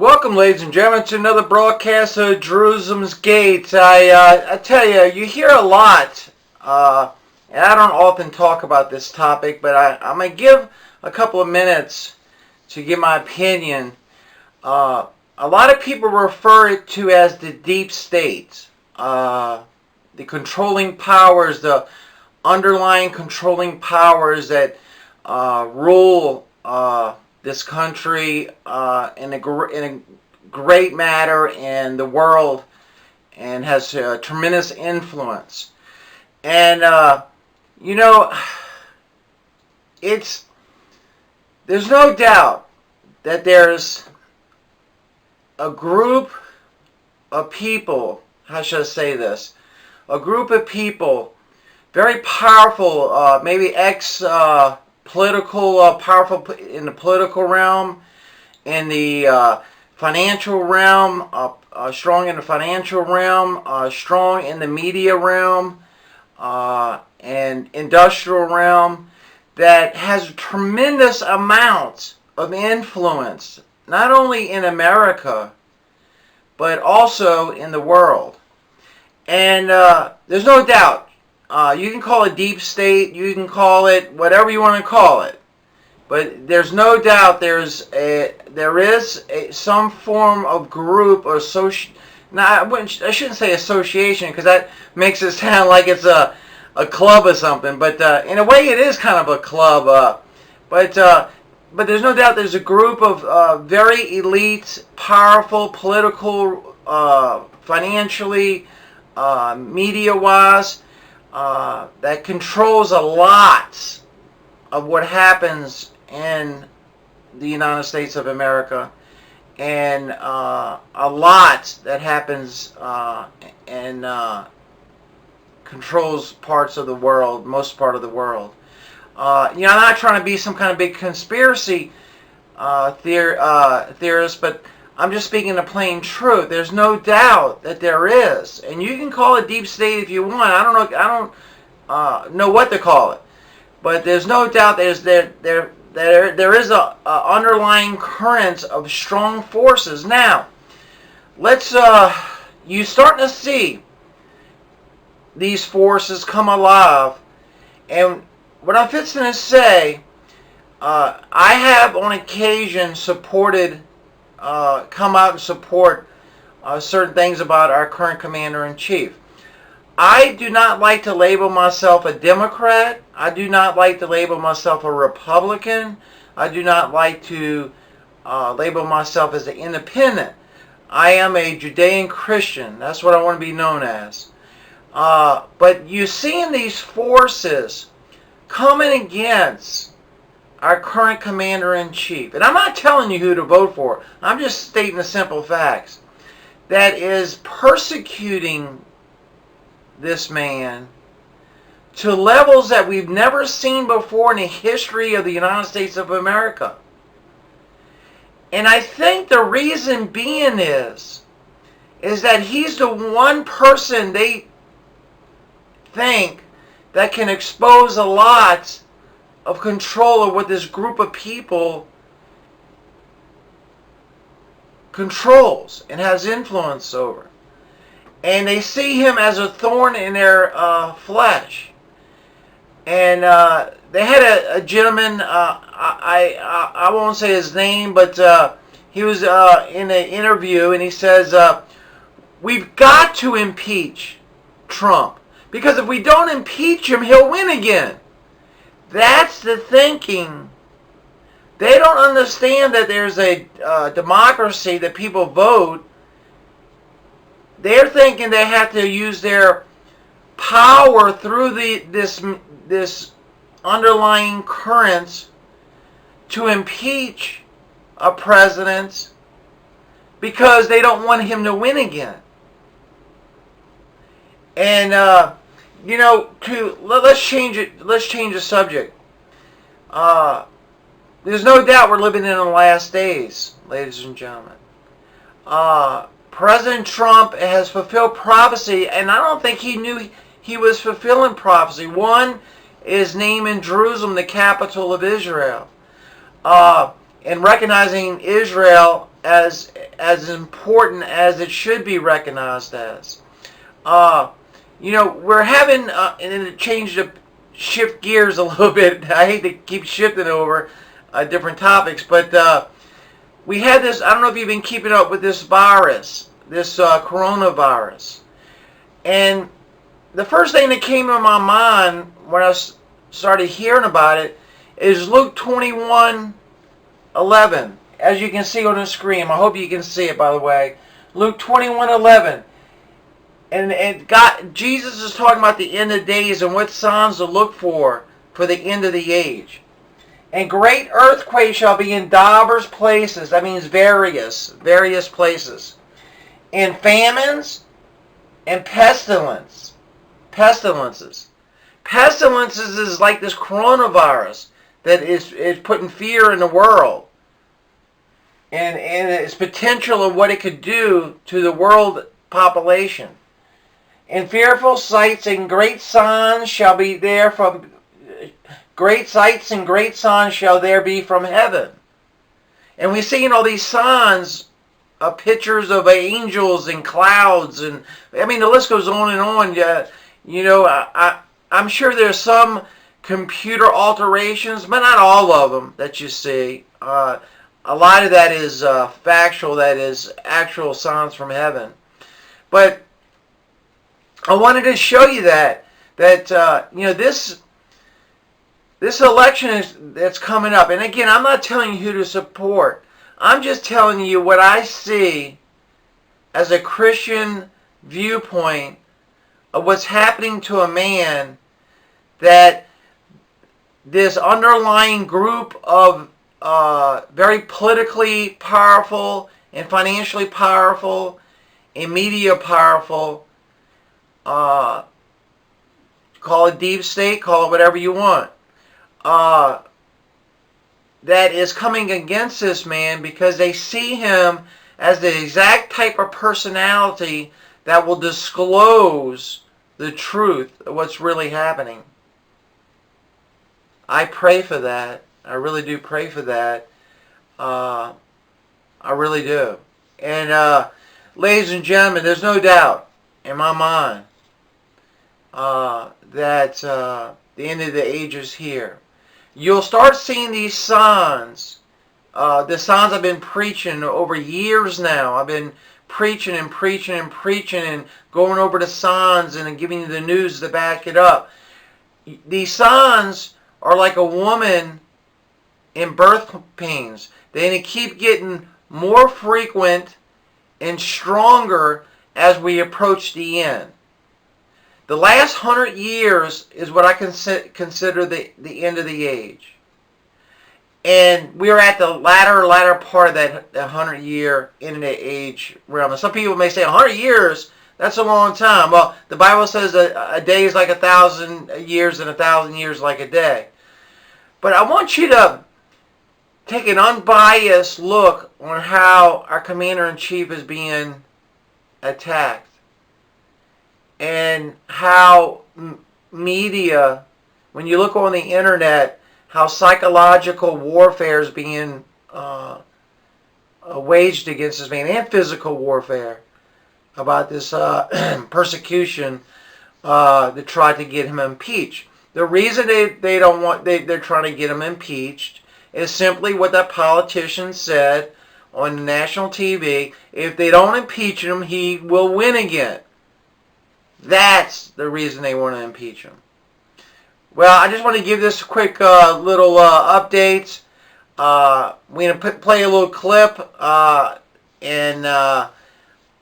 Welcome, ladies and gentlemen, to another broadcast of Jerusalem's Gate. I tell you, you hear a lot, and I don't often talk about this topic, but I'm going to give a couple of minutes to give my opinion. A lot of people refer it to as the deep state, the controlling powers, the underlying controlling powers that rule this country in a great matter in the world, and has tremendous influence. And there's no doubt that there's a group of people, how should I say this, a group of people, very powerful, maybe political, powerful in the political realm, in the financial realm, strong in the financial realm, strong in the media realm, and industrial realm, that has tremendous amounts of influence, not only in America, but also in the world. And there's no doubt, you can call it deep state, you can call it whatever you want to call it, but there's no doubt there is some form of group or I shouldn't say association, because that makes it sound like it's a club or something, but in a way it is kind of a club, but there's no doubt there's a group of very elite, powerful, political, financially, media-wise, that controls a lot of what happens in the United States of America, and a lot that happens and controls parts of the world, most part of the world. I'm not trying to be some kind of big conspiracy theorist, but I'm just speaking the plain truth. There's no doubt that there is, and you can call it deep state if you want. I don't know what to call it, but there's no doubt there is a underlying current of strong forces. Now, you starting to see these forces come alive, and what I'm fixing to say, I have on occasion supported. Come out and support certain things about our current commander-in-chief. I do not like to label myself a Democrat. I do not like to label myself a Republican. I do not like to label myself as an independent. I am a Judean Christian. That's what I want to be known as. But you're seeing these forces coming against our current commander-in-chief. And I'm not telling you who to vote for. I'm just stating the simple facts. That is persecuting this man to levels that we've never seen before in the history of the United States of America. And I think the reason being is that he's the one person they think that can expose a lot of control of what this group of people controls and has influence over. And they see him as a thorn in their flesh. And they had a gentleman, I won't say his name, but he was in an interview, and he says, we've got to impeach Trump, because if we don't impeach him, he'll win again. That's the thinking. They don't understand that there's a democracy, that people vote. They're thinking they have to use their power through this underlying currents to impeach a president, because they don't want him to win again. And let's change it. Let's change the subject. There's no doubt we're living in the last days, ladies and gentlemen. President Trump has fulfilled prophecy, and I don't think he knew he was fulfilling prophecy. One is naming Jerusalem the capital of Israel, and recognizing Israel as important as it should be recognized as. We're having, and it changed to shift gears a little bit. I hate to keep shifting over different topics, but we had this, I don't know if you've been keeping up with this virus, this coronavirus. And the first thing that came to my mind when I started hearing about it is Luke 21:11. As you can see on the screen, I hope you can see it, by the way. Luke 21:11. And Jesus is talking about the end of days and what signs to look for the end of the age. And great earthquakes shall be in divers places. That means various places. And famines and pestilences. Pestilences is like this coronavirus that is putting fear in the world. And its potential of what it could do to the world population. And fearful sights and great signs shall be there from great sights and great signs shall there be from heaven. And we see all these signs, pictures of angels and clouds, and I mean the list goes on and on. I'm sure there's some computer alterations, but not all of them that you see. A lot of that is factual, that is actual signs from heaven. But I wanted to show you that this election that's coming up, and again, I'm not telling you who to support. I'm just telling you what I see as a Christian viewpoint of what's happening to a man, that this underlying group of very politically powerful and financially powerful and media powerful, call it deep state, call it whatever you want, that is coming against this man because they see him as the exact type of personality that will disclose the truth of what's really happening. I pray for that. I really do pray for that. I really do. And ladies and gentlemen, there's no doubt in my mind that the end of the age is here. You'll start seeing these signs, the signs I've been preaching over years now. I've been preaching and going over the signs and giving you the news to back it up. These signs are like a woman in birth pains. They keep getting more frequent and stronger as we approach the end. The last 100 years is what I consider the end of the age. And we're at the latter part of that 100-year end of the age realm. And some people may say 100 years, that's a long time. Well, the Bible says a day is like 1,000 years and 1,000 years like a day. But I want you to take an unbiased look on how our Commander-in-Chief is being attacked. And how media, when you look on the internet, how psychological warfare is being waged against this man, and physical warfare about this persecution to try to get him impeached. The reason they're trying to get him impeached is simply what that politician said on national TV. If they don't impeach him, he will win again. That's the reason they want to impeach him. Well, I just want to give this quick little updates. We're going to play a little clip, and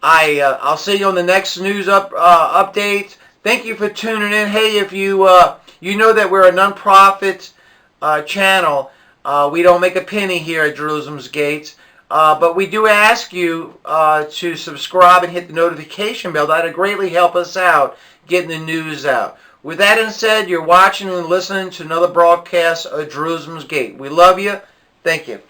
I'll see you on the next news updates. Thank you for tuning in. Hey, if you know that we're a non-profit channel, we don't make a penny here at Jerusalem's Gates. But we do ask you to subscribe and hit the notification bell. That would greatly help us out getting the news out. With that said, you're watching and listening to another broadcast of Jerusalem's Gate. We love you. Thank you.